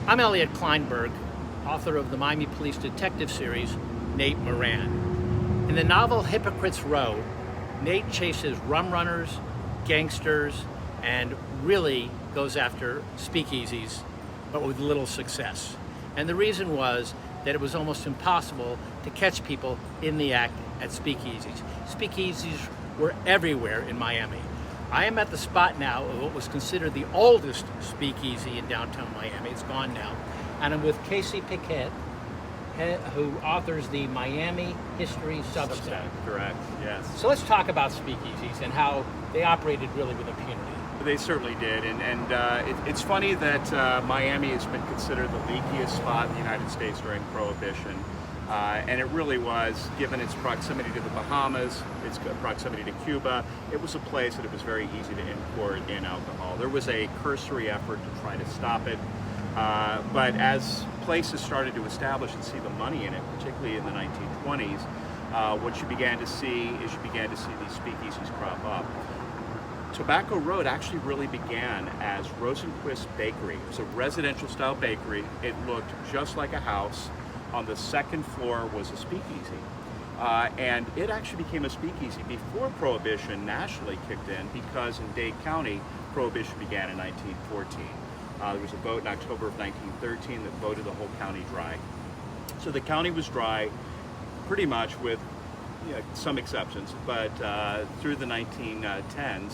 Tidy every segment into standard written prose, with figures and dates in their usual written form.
I'm Elliot Kleinberg, author of the Miami Police Detective series, Nate Moran. In the novel Hypocrite's Row, Nate chases rum runners, gangsters, and really goes after speakeasies, but with little success. And the reason was that it was almost impossible to catch people in the act at speakeasies. Speakeasies were everywhere in Miami. I am at the spot now of what was considered the oldest speakeasy in downtown Miami. It's gone now. And I'm with Casey Piket, who authors the Miami History Substack. Correct, yes. So let's talk about speakeasies and how they operated really with impunity. They certainly did, and it's funny that Miami has been considered the leakiest spot in the United States during Prohibition, and it really was, given its proximity to the Bahamas, its proximity to Cuba. It was a place that it was very easy to import in alcohol. There was a cursory effort to try to stop it, but as places started to establish and see the money in it, particularly in the 1920s, what you began to see is these speakeasies crop up. Tobacco Road actually really began as Rosenquist Bakery. It was a residential style bakery. It looked just like a house. On the second floor was a speakeasy. And it actually became a speakeasy before Prohibition nationally kicked in, because in Dade County, Prohibition began in 1914. There was a vote in October of 1913 that voted the whole county dry. So the county was dry pretty much with some exceptions, but through the 1910s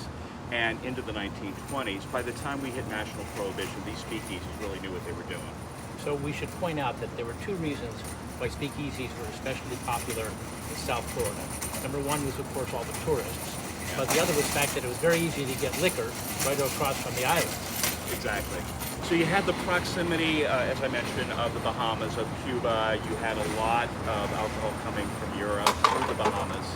and into the 1920s, by the time we hit national prohibition, these speakeasies really knew what they were doing. So we should point out that there were two reasons why speakeasies were especially popular in South Florida. Number one was, of course, all the tourists, but the other was the fact that it was very easy to get liquor right across from the island. Exactly. So you had the proximity, as I mentioned, of the Bahamas, of Cuba. You had a lot of alcohol coming from Europe through the Bahamas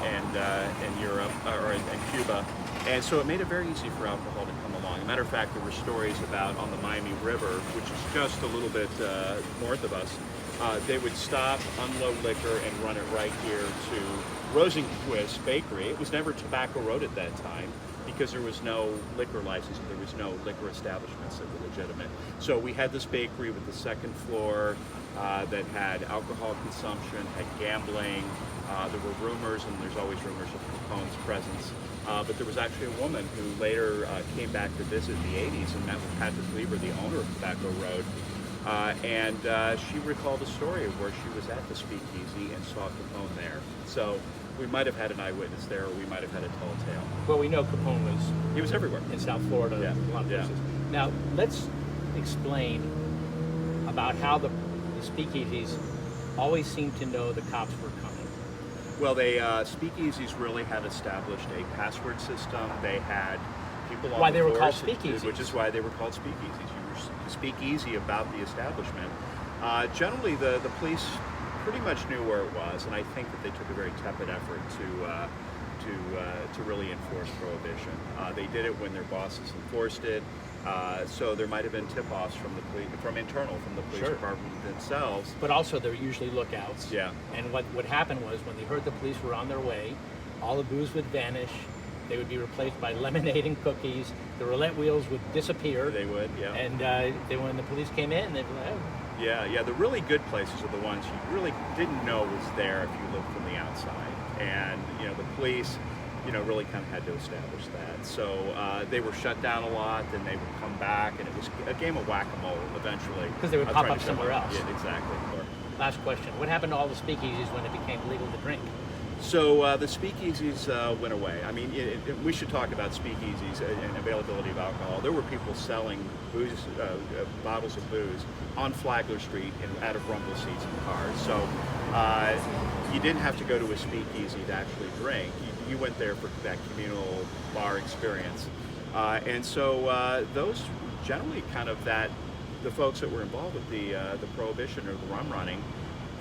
and Europe, and Cuba. And so it made it very easy for alcohol to come along. As a matter of fact, there were stories about on the Miami River, which is just a little bit north of us, they would stop, unload liquor, and run it right here to Rosenquist Bakery. It was never Tobacco Road at that time, because there was no liquor license, there was no liquor establishments that were legitimate. So we had this bakery with the second floor that had alcohol consumption, had gambling. There were rumors, and there's always rumors of Capone's presence. But there was actually a woman who later came back to visit in the 80s and met with Patrick Lieber, the owner of Tobacco Road. And she recalled a story of where she was at the speakeasy and saw Capone there. So we might have had an eyewitness there, or we might have had a tall tale. Well, we know Capone He was everywhere. in South Florida, Yeah. a lot of Yeah. places. Now, let's explain about how the speakeasies always seemed to know the cops were coming. Well, speakeasies really had established a password system. They had people on Why the they were called floors, speakeasies. which is why they were called speakeasies. You were speakeasy about the establishment. Generally, the police pretty much knew where it was, and I think that they took a very tepid effort to really enforce prohibition. They did it when their bosses enforced it. So there might have been tip-offs from the police, from the police Sure. department themselves. But also, there were usually lookouts. Yeah. And what would happen was, when they heard the police were on their way, all the booze would vanish. They would be replaced by lemonade and cookies. The roulette wheels would disappear. They would, yeah. And when the police came in, they'd be like, oh. Yeah. The really good places are the ones you really didn't know was there if you looked from the outside. And the police, really kind of had to establish that. So they were shut down a lot, then they would come back, and it was a game of whack-a-mole eventually. Because they would pop up somewhere else. Yeah, exactly. Last question. What happened to all the speakeasies when it became legal to drink? So the speakeasies went away. I mean, we should talk about speakeasies and availability of alcohol. There were people selling booze, bottles of booze on Flagler Street and out of rumble seats in cars. So you didn't have to go to a speakeasy to actually drink. You went there for that communal bar experience. And so those generally the folks that were involved with the prohibition or the rum running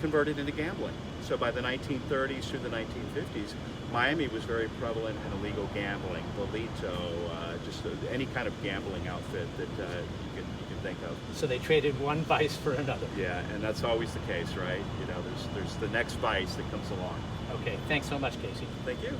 converted into gambling. So by the 1930s through the 1950s, Miami was very prevalent in illegal gambling, Bolito, just any kind of gambling outfit that you can think of. So they traded one vice for another. Yeah, and that's always the case, right? There's the next vice that comes along. Okay, thanks so much, Casey. Thank you.